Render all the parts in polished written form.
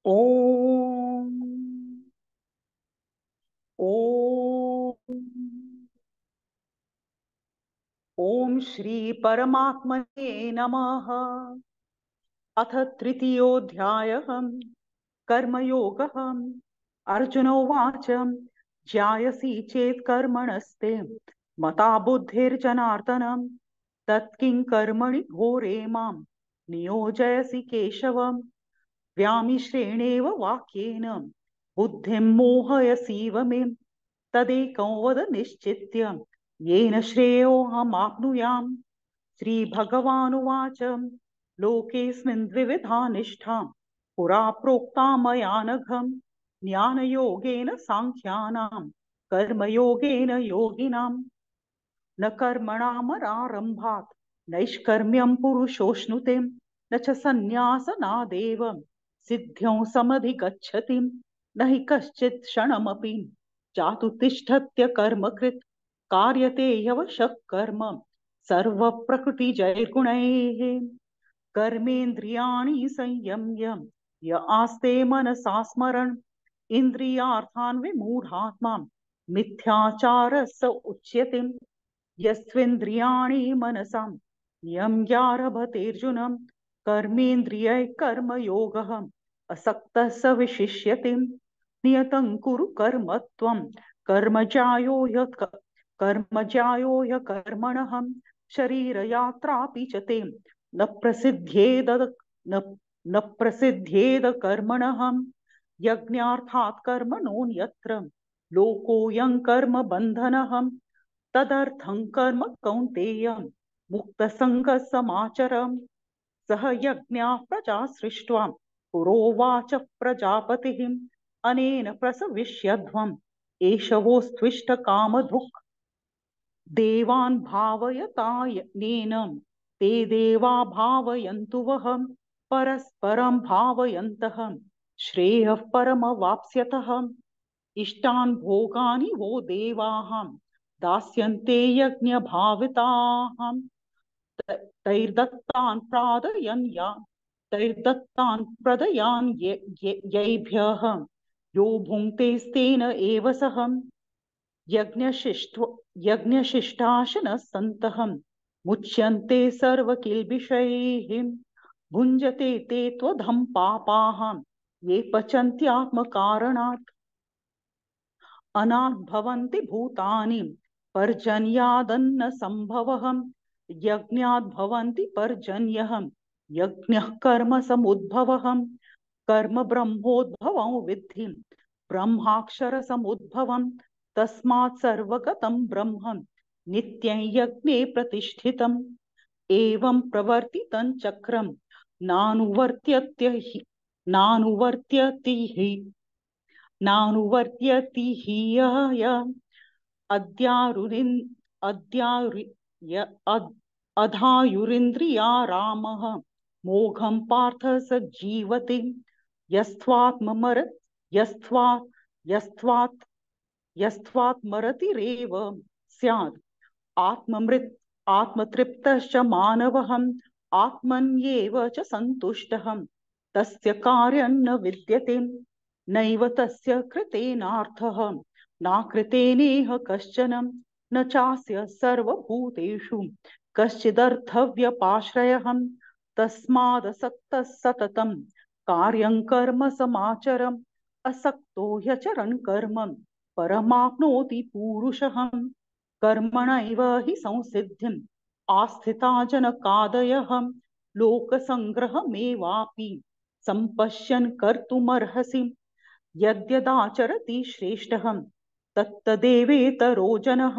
ओम ओम ओम श्री परमात्मने नमः। अथ तृतीयोऽध्यायः कर्मयोगः। अर्जुन उवाच ज्यायसि चेत् कर्मणस्ते मता बुद्धिर्जनार्दन तत्किं कर्मणि घोरे मां नियोजयसि केशव। व्यामिश्रेणेव वाक्येन बुद्धिं मोहयसीव मे तदेकं वद निश्चित्य येन श्रेयोऽहमाप्नुयाम्। श्रीभगवानुवाच लोकेऽस्मिन् द्विविधा निष्ठा पुरा प्रोक्ता मया नघ ज्ञानयोगेन साङ्ख्यानां कर्मयोगेन योगिनां। न कर्मणामरारम्भात् नैष्कर्म्यं पुरुषोऽश्नुते न च सन्न्यासनादेव सिद्ध्यं समधिगच्छति। न हि कश्चित् क्षणमपि जातु तिष्ठत्य कर्मकृत् कार्यते ह्यवशः कर्म सर्वप्रकृतिजैर्गुणैः। कर्मेन्द्रियाणि संयम्य य आस्ते मनसा स्मरन् इन्द्रियार्थान् विमूढात्मा मिथ्याचारः स उच्यते। यस्त्विन्द्रियाणि मनसा नियम्यारभतेऽर्जुन कर्मेन्द्रियैः कर्मयोगः असक्तः स विशिष्यते। नियतं कुरु कर्म त्वं कर्मज्यायो ह्यकर्मणः शरीरयात्रापि च ते न प्रसिद्ध्येद न न प्रसिद्ध्येद कर्मणः। यज्ञार्थात् कर्मणोऽन्यत्र लोकोऽयं कर्म बन्धनः। तदर्थं कर्म कौन्तेय मुक्तसङ्गः समाचर। सह यज्ञाः प्रजा सृष्ट्वा पुरोवाच प्रजापतिः अनेन प्रसविष्यध्वम् एष वोस्त्विष्ट कामधुक् देवान् भावयतानेन ते देवा भावयन्तु वः परस्परं भावयन्तः श्रेयः परमवाप्स्यतः। इष्टान् भोगानि वो देवाः दास्यन्ते यज्ञभाविताः तैर्दत्तान् प्रदयान् येभ्यः यो भुङ्क्तेस्तेन एव सः। यज्ञशिष्टाशिनः सन्तः मुच्यन्ते सर्वकिल्बिषैः भुञ्जते ते त्वधं पापाः ये पचन्त्यात्मकारणात्। अनाद्भवन्ति भूतानि पर्जन्यादन्न संभवः यज्ञाद्भवन्ति पर्जन्यः यज्ञः कर्म समुद्भवः। कर्म ब्रह्मोद्भवं विद्धि ब्रह्माक्षर समुद्भवं तस्मात् सर्वगतं ब्रह्म नित्यं यज्ञे प्रतिष्ठितम्। एवं प्रवर्तितं चक्रं नानुवर्त्यति हि नानुवर्त्यति हि यः अद्यारुरिन् अधायुरिन्द्रियारामः मोघं पार्थ स जीवति यस्त्वात्ममर यस्त्वात् यस्त्वात् यस्त्वात्मरतिरेव स्यात्। आत्ममृत् आत्मतृप्तश्च मानवः आत्मन्येव च सन्तुष्टः तस्य कार्यं न विद्यते नैव तस्य कृतेनार्थः नाकृतेनेह कश्चन न चास्य सर्वभूतेषु कश्चिदर्थव्यपाश्रयः। तस्मादसक्तः सततं कार्यं कर्म समाचर असक्तो ह्यचरन् कर्म परमाप्नोति पूरुषः। कर्मणैव हि संसिद्धिम् आस्थिता जनकादयः लोकसङ्ग्रहमेवापि सम्पश्यन् कर्तुमर्हसि। यद्यदाचरति श्रेष्ठः तत्तदेवेतरो जनः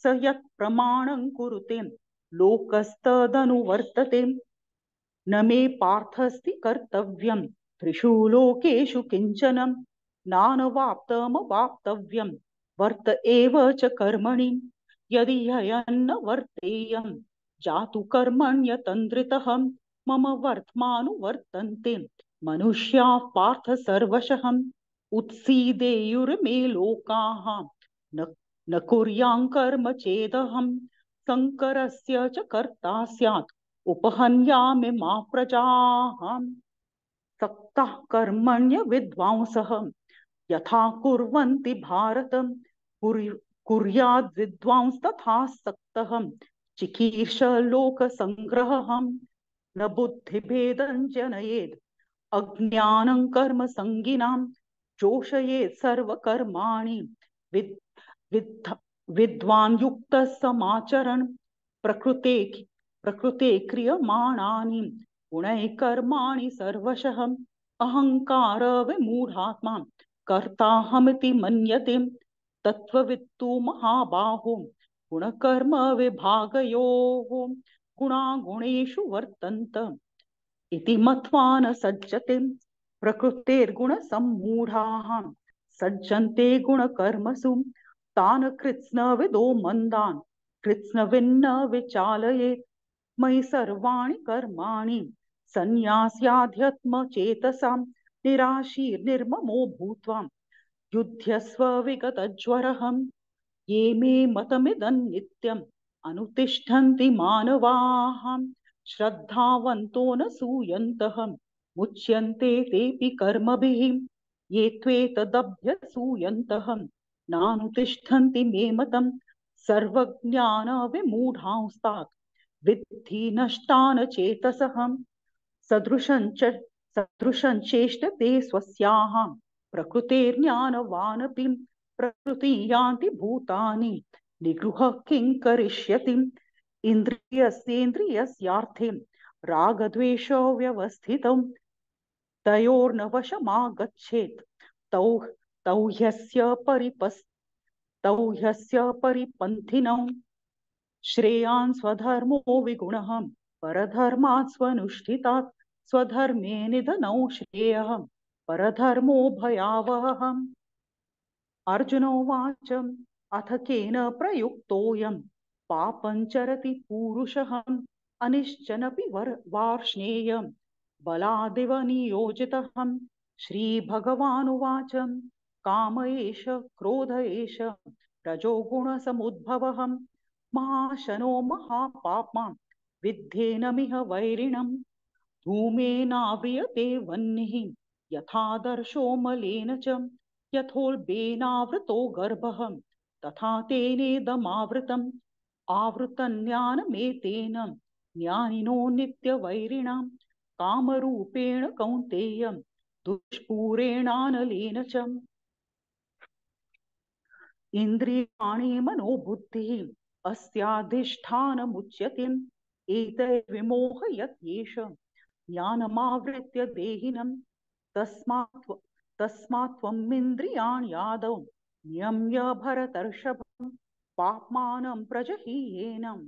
स यत् प्रमाणं कुरुते लोकस्तदनुवर्तते। न मे पार्थस्ति कर्तव्यं त्रिषु लोकेषु किंचन नानवाप्तमवाप्तव्यं वर्त एव च कर्मणि। यदि ह्ययन्न वर्तेयं जातु कर्मण्यतन्द्रितः मम वर्त्मानुवर्तन्ते मनुष्याः पार्थ सर्वशः। उत्सीदेयुर्मे लोकाः न न कुर्यां कर्म चेदहं शङ्करस्य च कर्ता स्यात् उपहन्यामि मा प्रजाः। सक्तः कर्मण्य विद्वांसः यथा कुर्वन्ति भारत कुर्याद् विद्वांस तथा सक्तः चिकीर्ष लोक संग्रहः न बुद्धिभेदं जनयेत् अज्ञानं कर्म संगिनां जोषयेत् सर्वकर्माणि विद् विद् विद्वान् युक्तः समाचरन् प्रकृते प्रकृते क्रियमाणानि गुणैः कर्माणि सर्वशः अहंकार विमूढात्मा कर्ताहमिति मन्यते तत्त्ववित्तु महाबाहो गुणकर्म विभागयोः गुणा गुणेषु वर्तन्त इति मत्वा न सज्जते प्रकृतेर्गुणसम्मूढाः सज्जन्ते गुणकर्मसु तान् कृत्स्नविदो मन्दान् कृत्स्नविन्न विचालयेत् मयि सर्वाणि कर्माणि सन्न्यास्याध्यात्मचेतसां निराशीर्निर्ममो भूत्वा युध्यस्व विगतज्वरः ये मे मतमिदं नित्यम् अनुतिष्ठन्ति मानवाः श्रद्धावन्तो न सूयन्तः मुच्यन्ते तेऽपि कर्मभिः ये त्वेतदभ्यसूयन्तः नानुतिष्ठन्ति मे मतम् सर्वज्ञानविमूढांस्तात् विद्धि नष्टान् चेतसः सदृशं चेष्टते स्वस्याः प्रकृतेर्ज्ञानवानपि प्रकृति यान्ति भूतानि निगृह किं करिष्यति इन्द्रियस्येन्द्रियस्यार्थे रागद्वेषौ व्यवस्थितौ तयोर्न वशमागच्छेत् तौ तौ ह्यस्य परिपन्थिनौ श्रेयान् स्वधर्मो विगुणः परधर्मात् स्वनुष्ठितात् स्वधर्मे निधनौ श्रेयः परधर्मो भयावहः अर्जुन उवाच अथ केन प्रयुक्तोऽयं पापं चरति पूरुषः अनिश्चनपि वार्ष्णेय बलादिव नियोजितः श्रीभगवानुवाच काम एष क्रोध एष रजोगुणसमुद्भवः महाशनो महापाप्मा विद्धेनमिह वैरिणम् धूमेनाव्रियते वह्निः यथादर्शो मलेन च यथोल्बेनावृतो गर्भः तथा तेनेदमावृतम् आवृतज्ञानमेतेन ज्ञानिनो नित्यवैरिणां कामरूपेण कौन्तेय दुष्पूरेणानलेन च इन्द्रियाणि मनोबुद्धिः अस्याधिष्ठानमुच्यते एतैर्विमोहयत्येष ज्ञानमावृत्य देहिनं तस्मात् त्वमिन्द्रियाण्यादौ नियम्य भरतर्षभं पाप्मानं प्रजहीयेनं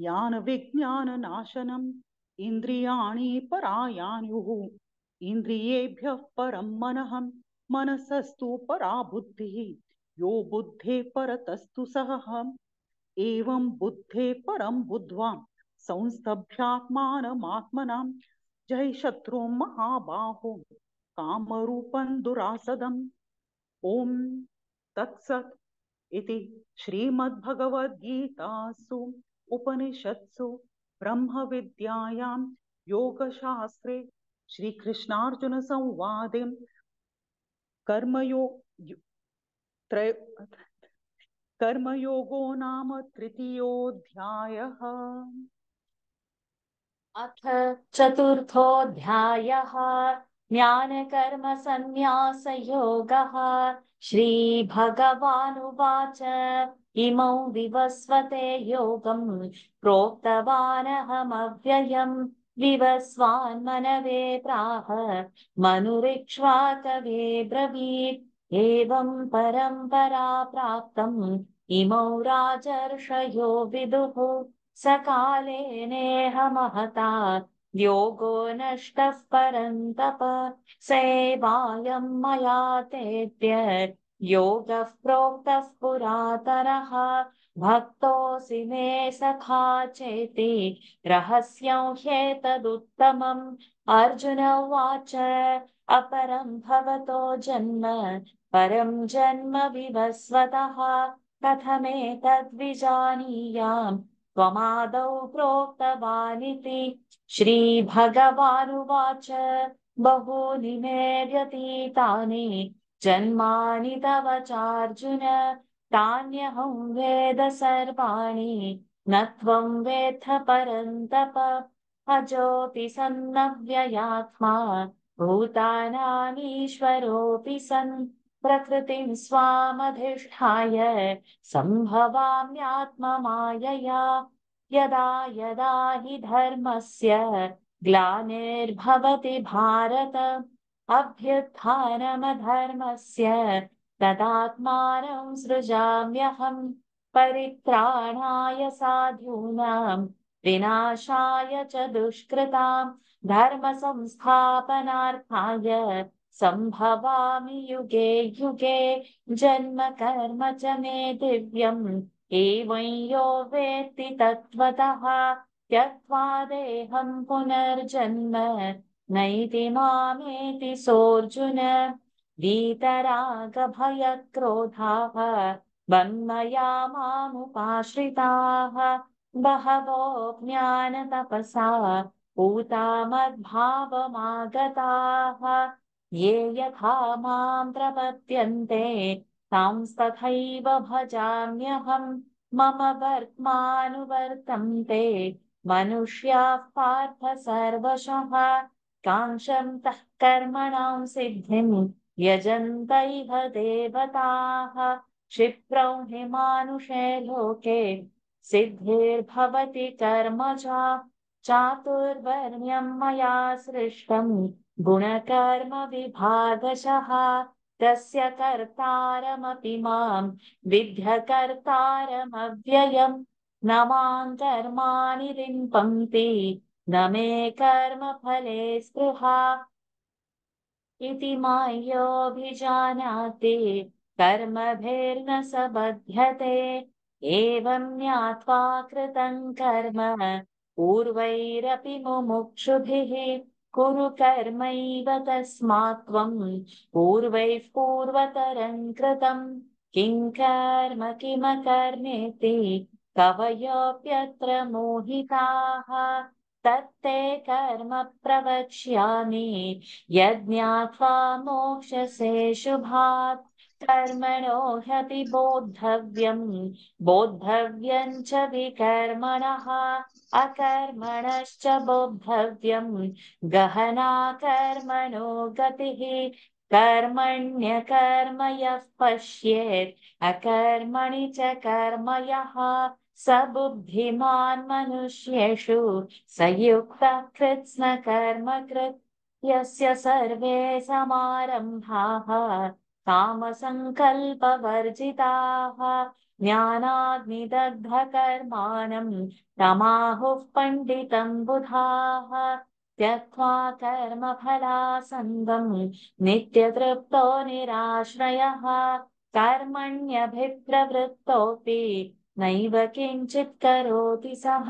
ज्ञानविज्ञाननाशनम् इन्द्रियाणि परायान्युः इन्द्रियेभ्यः परं मनः मनसस्तु परा बुद्धिः यो बुद्धे परतस्तु सः एवं बुद्धे परं बुद्ध्वा संस्तभ्यात्मानमात्मनां जय शत्रुं महाबाहो कामरूपं दुरासदम् ओम तत्सत् इति श्रीमद्भगवद्गीतासु उपनिषत्सु ब्रह्मविद्यायां योगशास्त्रे श्रीकृष्णार्जुन संवादे कर्मयोगो नाम तृतीयोऽध्यायः। अथ चतुर्थोऽध्यायः ज्ञानकर्मसन्न्यासयोगः। श्रीभगवानुवाच इमौ विवस्वते योगं प्रोक्तवानहमव्ययम् विवस्वान्मनवे प्राह मनुरिक्ष्वाकवे ब्रवीत् एवं परम्परा प्राप्तम् इमौ राजर्षयो विदुः सकाले नेह महता योगो नष्टः परन्तप सेवायं मया तेऽद्य योगः प्रोक्तः पुरातनः भक्तोऽसि मे सखा चेति रहस्यं ह्येतदुत्तमम्। अर्जुन उवाच अपरं भवतो जन्म परं जन्म विवस्वतः कथमेतद्विजानीयाम् त्वमादौ प्रोक्तवानिति। श्रीभगवानुवाच बहूनि मे व्यतीतानि जन्मानि तव चार्जुन तान्यहं वेद सर्वाणि न त्वं वेत्थ परन्तप अजोऽपि सन्नव्ययात्मा भूतानामीश्वरोऽपि सन् प्रकृतिं स्वामधिष्ठाय सम्भवाम्यात्ममायया यदा यदा हि धर्मस्य ग्लानिर्भवति भारत अभ्युत्थानमधर्मस्य तदात्मानं सृजाम्यहम् परित्राणाय साधूनां विनाशाय च दुष्कृताम् धर्मसंस्थापनार्थाय सम्भवामि युगे युगे जन्म कर्म च मे दिव्यम् एवं यो वेत्ति तत्त्वतः त्यक्त्वा देहं पुनर्जन्म नैति मामेति सोऽर्जुन वीतरागभयक्रोधाः मन्मया मामुपाश्रिताः बहवो ज्ञानतपसा पूता मद्भावमागताः ये यथा मां प्रपद्यन्ते तांस्तथैव भजाम्यहम् मम वर्त्मानुवर्तन्ते मनुष्याः पार्थ सर्वशः काङ्क्षन्तः कर्मणां सिद्धिं यजन्त इह देवताः क्षिप्रौ हि मानुषे लोके सिद्धिर्भवति कर्मजा चातुर्वर्ण्यं मया सृष्टं गुणकर्मविभागशः तस्य कर्तारमपि मां विद्यकर्तारमव्ययम् न मां कर्माणि लिम्पन्ति न मे कर्मफले स्पृहा इति माय्योऽभिजानाति कर्मभिर्न स बध्यते एवं ज्ञात्वा कृतं कर्म पूर्वैरपि मुमुक्षुभिः कुरु कर्मैव तस्मात् त्वं पूर्वैः पूर्वतरं कृतं किं कर्म किमकर्मेति कवयोऽप्यत्र मोहिताः तत्ते कर्म प्रवक्ष्यामि यज्ञात्वा मोक्षसे शुभात् कर्मणो ह्यपि बोद्धव्यं च विकर्मणः अकर्मणश्च बोद्धव्यं गहना कर्मणो गतिः कर्मण्यकर्म यः पश्येत् अकर्मणि च कर्म यः स बुद्धिमान् मनुष्येषु स युक्तः कृत्स्नकर्मकृत् यस्य सर्वे समारम्भाः कामसङ्कल्पवर्जिताः ज्ञानाग्निदग्धकर्माणं तमाहुः पण्डितं बुधाः त्यक्त्वा कर्मफलासङ्गं नित्यतृप्तो निराश्रयः कर्मण्यभिप्रवृत्तोऽपि नैव किञ्चित् करोति सः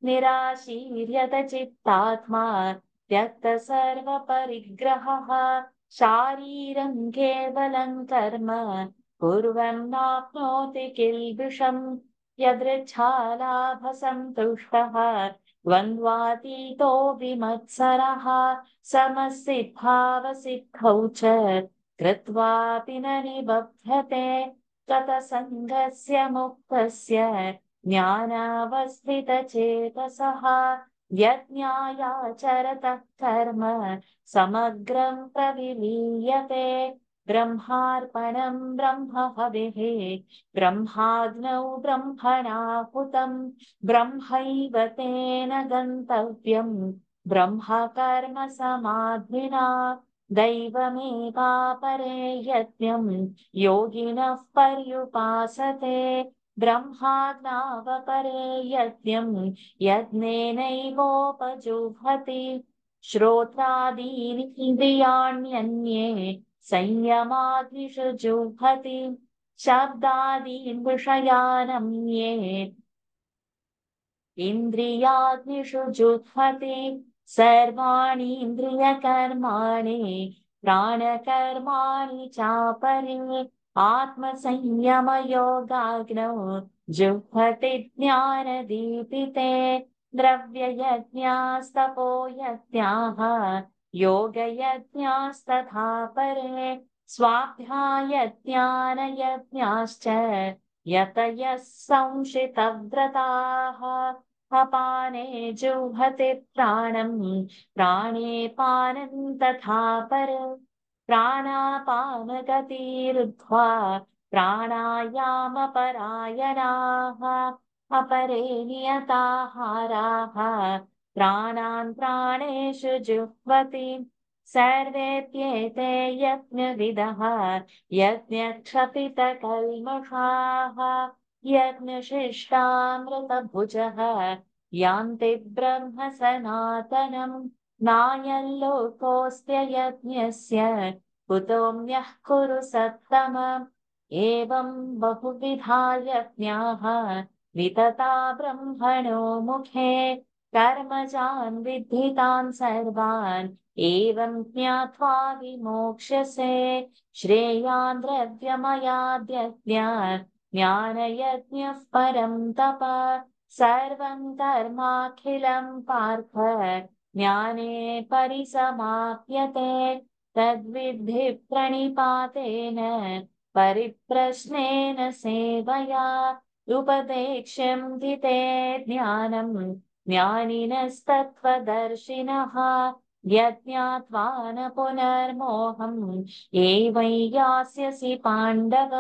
निराशीर्यत चित्तात्मा त्यक्त सर्वपरिग्रहः शारीरं केवलं कर्म कुर्वन्नाप्नोति किल्बिषम् यदृच्छालाभसन्तुष्टः द्वन्द्वातीतो विमत्सरः समसिद्धावसिद्धौ च कृत्वापि न निबध्यते गतसङ्गस्य मुक्तस्य ज्ञानावस्थितचेतसः यज्ञायाचरतः कर्म समग्रं प्रविलीयते ब्रह्मार्पणं ब्रह्महविः ब्रह्माग्नौ ब्रह्मणाहुतं ब्रह्मैव तेन गन्तव्यं ब्रह्मकर्म समाधिना दैवमेवापरे यज्ञं योगिनः पर्युपासते ब्रह्माज्ञावपरे यज्ञं यज्ञेनैवोपजुह्वति श्रोत्रादीनि इन्द्रियाण्यन्ये संयमाग्निषु जुह्वति शब्दादीन् विषयानन्ये इन्द्रियाग्निषु जुह्वति सर्वाणि इन्द्रियकर्माणि प्राणकर्माणि चापरे आत्मसंयमयोगाग्नौ जुह्वति ज्ञानदीपिते द्रव्ययज्ञास्तपो यज्ञाः योगयज्ञास्तथा परे स्वाध्यायज्ञानयज्ञाश्च यतयः संशितव्रताः अपाने जुह्वति प्राणम् प्राणे पानं तथा परे प्राणापानगतिरुद्ध्वा प्राणायामपरायणाः अपरे नियताहाराः प्राणान् प्राणेषु जुह्वति सर्वेत्येते यज्ञविदः यज्ञक्षपितकल्मषाः यज्ञशिष्टामृतभुजः यान्ति ब्रह्म सनातनम् नायल्लोकोऽस्त्य यज्ञस्य कुतोऽन्यः कुरु सत्तम एवं बहुविधा यज्ञाः वितता ब्रह्मणो मुखे कर्मजान् विद्धितान् सर्वान् एवं ज्ञात्वा विमोक्ष्यसे श्रेयान् द्रव्यमयाद्यज्ञात् ज्ञानयज्ञः परं तप सर्वं कर्माखिलं पार्थ ज्ञाने परिसमाप्यते तद्विद्धि प्रणिपातेन परिप्रश्नेन सेवया उपदेक्ष्यन्ति ते ज्ञानम् ज्ञानिनस्तत्त्वदर्शिनः यज्ञात्वा न पुनर्मोहम् एवं यास्यसि पाण्डव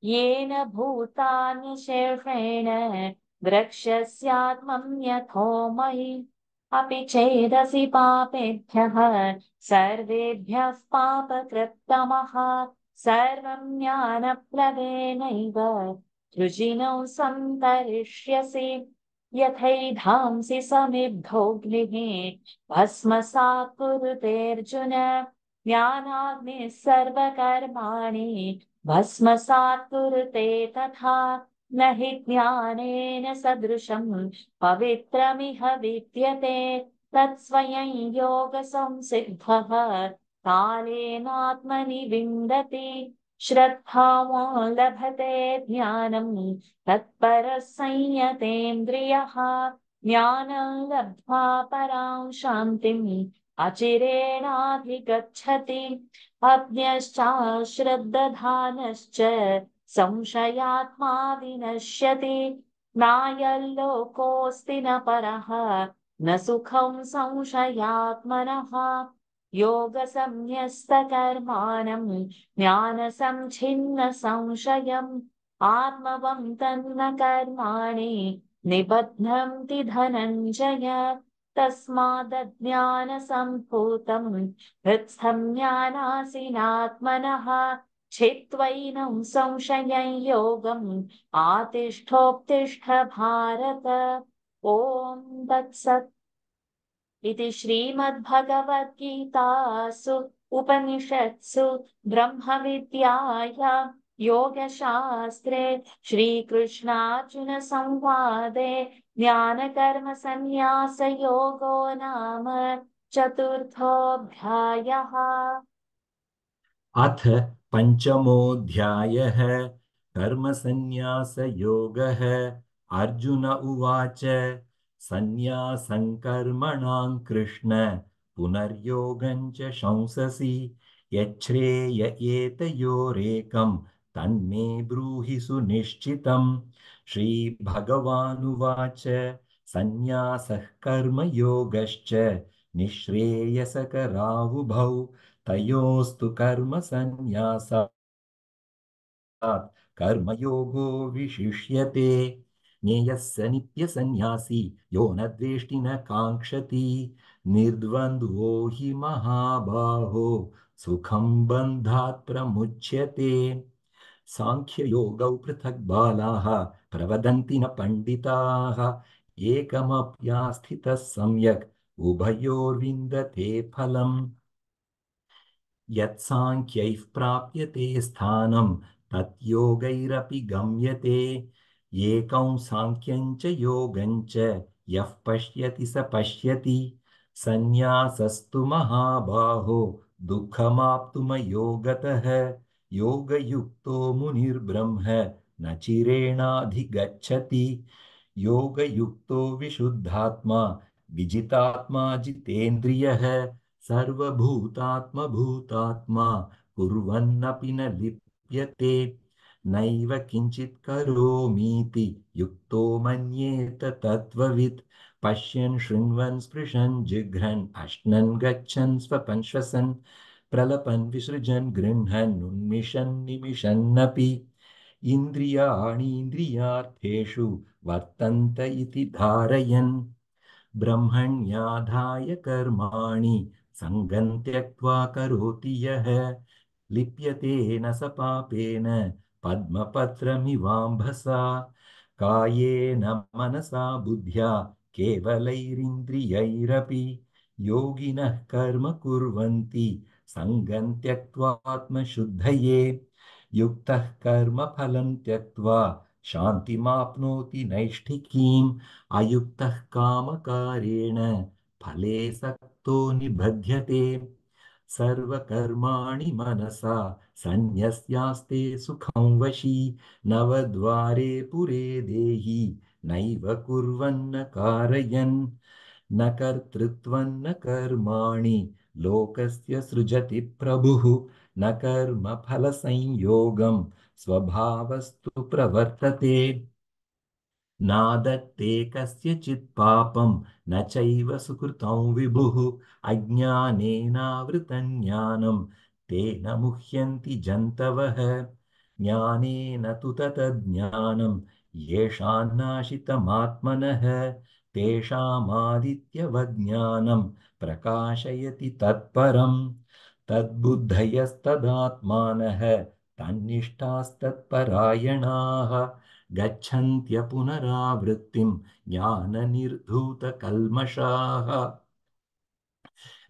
येन भूतान्यशेषेण द्रक्ष्यस्यात्मन्यथो मयि अपि चेदसि पापेभ्यः सर्वेभ्यः पापकृत्तमः सर्वं ज्ञानप्लवेनैव सृजिनौ सन्तरिष्यसि यथैधांसि समिद्धोऽग्निः भस्मसात् कुरुतेऽर्जुन ज्ञानाग्निः सर्वकर्माणि भस्मसात् कुरुते तथा न हि ज्ञानेन सदृशं पवित्रमिह विद्यते तत्स्वयं योगसंसिद्धः कालेनात्मनि विन्दति श्रद्धावान् लभते ज्ञानम् तत्परः संयतेन्द्रियः ज्ञानं लब्ध्वा परां शान्तिम् अचिरेणाधिगच्छति अज्ञश्चाश्रद्दधानश्च संशयात्मा विनश्यति नायल्लोकोऽस्ति न परः न सुखं संशयात्मनः योगसंन्यस्तकर्माणं ज्ञानसञ्छिन्नसंशयम् आत्मवन्तन्न कर्माणि निबध्नन्ति धनञ्जय तस्मादज्ञानसम्भूतं हृत्स्थं ज्ञानासीनात्मनः छित्त्वैनं संशयं योगम् आतिष्ठोत्तिष्ठ भारत ॐ तत्सत् इति श्रीमद्भगवद्गीतासु उपनिषत्सु ब्रह्मविद्यायां योगशास्त्रे श्रीकृष्णार्जुनसंवादे ज्ञानकर्मसन्न्यासयोगो नाम चतुर्थोऽध्यायः। अथ पञ्चमोऽध्यायः कर्मसन्न्यासयोगः। अर्जुन उवाच सन्न्यासं कर्मणां कृष्ण पुनर्योगं च शंससि यच्छ्रेय एतयोरेकं तन्मे ब्रूहि सुनिश्चितम्। श्रीभगवानुवाच सन्न्यासः कर्मयोगश्च निःश्रेयसकरावुभौ तयोस्तु कर्मसन्न्यासात् कर्मयोगो विशिष्यते। ज्ञेयः स नित्यसन्न्यासी यो न द्वेष्टि न काङ्क्षति निर्द्वन्द्वो हि महाबाहो सुखं बन्धात् प्रमुच्यते। साङ्ख्ययोगौ पृथक् बालाः प्रवदन्ति न पण्डिताः एकमप्यास्थितः सम्यक् उभयोर्विन्दते फलम्। यत्साङ्ख्यैः प्राप्यते स्थानं तत् योगैरपि गम्यते। एकं साङ्ख्यं च योगं च यः पश्यति स पश्यति। सन्न्यासस्तु महाबाहो दुःखमाप्तुमयोगतः योगयुक्तो मुनिर्ब्रह्म न चिरेणाधिगच्छति। योगयुक्तो विशुद्धात्मा विजितात्मा जितेन्द्रियः सर्वभूतात्मभूतात्मा कुर्वन्नपि न लिप्यते नैव किञ्चित् करोमीति युक्तो मन्येत तत्त्ववित् पश्यन् शृण्वन् स्पृशन् जिघ्रन् अश्नन् गच्छन् स्वपन् श्वसन् प्रलपन् विसृजन् गृह्णन् उन्मिषन् निमिषन्नपि इन्द्रियाणीन्द्रियार्थेषु वर्तन्त इति धारयन् ब्रह्मण्याधाय कर्माणि सङ्गं त्यक्त्वा करोति यः लिप्यते न स पापेन पद्मपत्रमिवाम्भसा कायेन मनसा बुद्ध्या केवलैरिन्द्रियैरपि योगिनः कर्म कुर्वन्ति सङ्गं त्यक्त्वात्मशुद्धये युक्तः कर्मफलं त्यक्त्वा शान्तिमाप्नोति नैष्ठिकीम् अयुक्तः कामकारेण फले सक्तो निबध्यते सर्वकर्माणि मनसा सन्न्यस्यास्ते सुखं वशी नवद्वारे पुरे देहि नैव कुर्वन्न कारयन् न कर्तृत्वं न कर्माणि लोकस्य सृजति प्रभुः न कर्मफलसंयोगं स्वभावस्तु प्रवर्तते नादत्ते कस्यचित् पापं न चैव सुकृतं विभुः अज्ञानेनावृतं ज्ञानं तेन मुह्यन्ति जन्तवः ज्ञानेन तु ततज्ज्ञानं येषान्नाशितमात्मनः तेषामादित्यवज्ञानं प्रकाशयति तत्परम् तद्बुद्धयस्तदात्मानः तन्निष्ठास्तत्परायणाः गच्छन्त्य पुनरावृत्तिं ज्ञाननिर्धूतकल्मषाः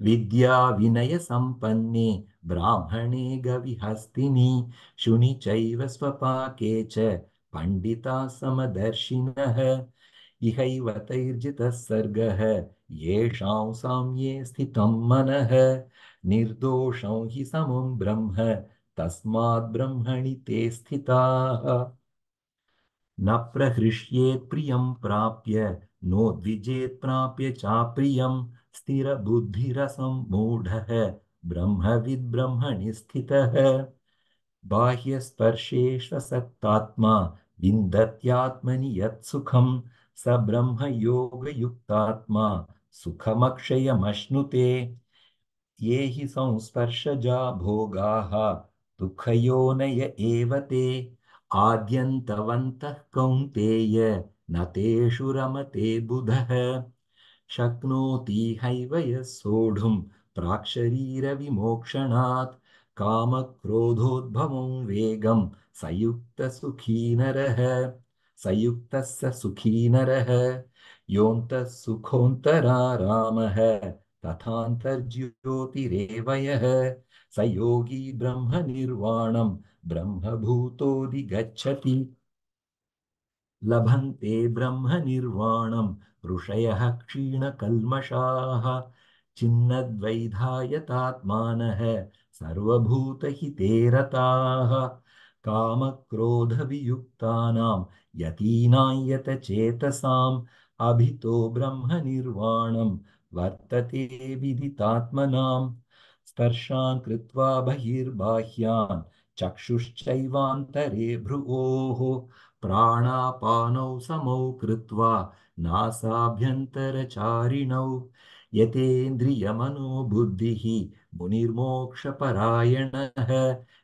विद्याविनयसम्पन्ने ब्राह्मणे गविहस्तिनि शुनि चैव स्वपाके च पण्डिताः समदर्शिनः इहैव तैर्जितः सर्गः येषां साम्ये स्थितं मनः निर्दोषं हि समं ब्रह्म तस्मात् ब्रह्मणि ते स्थिताः न प्रहृष्येत् प्रियं प्राप्य नोद्विजेत् प्राप्य चाप्रियं स्थिरबुद्धिरसम्मूढः ब्रह्मविद् ब्रह्मणि स्थितः बाह्यस्पर्शेष्वसक्तात्मा विन्दत्यात्मनि यत् सुखं स ब्रह्मयोगयुक्तात्मा सुखमक्षयमश्नुते ये हि संस्पर्शजा भोगाः दुःखयोनय एव ते आद्यन्तवन्तः कौन्तेय न तेषु रमते बुधः शक्नोति हैव यः सोढुं प्राक्शरीरविमोक्षणात् कामक्रोधोद्भवं वेगं सयुक्तसुखी नरः सयुक्तः स सुखी नरः योऽन्तः सुखोऽन्तरारामः तथान्तर्ज्योतिरेव यः स योगी ब्रह्मनिर्वाणं ब्रह्मभूतोऽधिगच्छति लभन्ते ब्रह्मनिर्वाणं ऋषयः क्षीणकल्मषाः छिन्नद्वैधायतात्मानः सर्वभूतहिते रताः कामक्रोधवियुक्तानां यतीनां यतचेतसाम् अभितो ब्रह्मनिर्वाणं वर्तते विदितात्मनां स्पर्शान् कृत्वा बहिर्बाह्यान् चक्षुश्चैवान्तरे भ्रुवोः प्राणापानौ समौ कृत्वा नासाभ्यन्तरचारिणौ यतेन्द्रियमनोबुद्धिः मुनिर्मोक्षपरायणः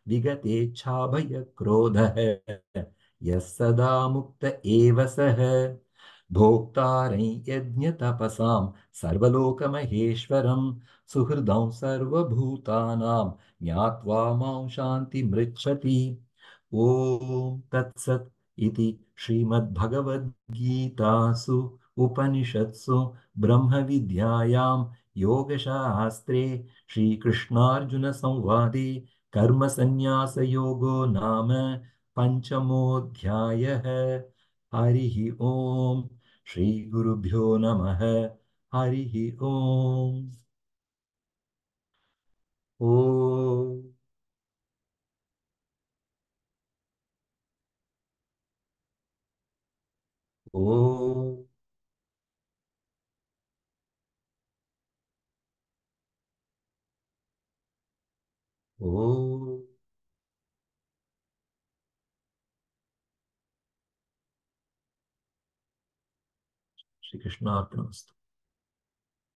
विगतेच्छाभयक्रोधः यः सदा मुक्त एव सः भोक्तारं यज्ञतपसां सर्वलोकमहेश्वरं सुहृदं सर्वभूतानां ज्ञात्वा मां शान्तिमृच्छति ॐ तत्सत् इति श्रीमद्भगवद्गीतासु उपनिषत्सु ब्रह्मविद्यायां योगशास्त्रे श्रीकृष्णार्जुनसंवादे कर्मसन्न्यासयोगो नाम पञ्चमोऽध्यायः हरिः ॐ श्रीगुरुभ्यो नमः हरिः ॐ ॐ ॐ ओ श्री कृष्ण अर्पणमस्तु।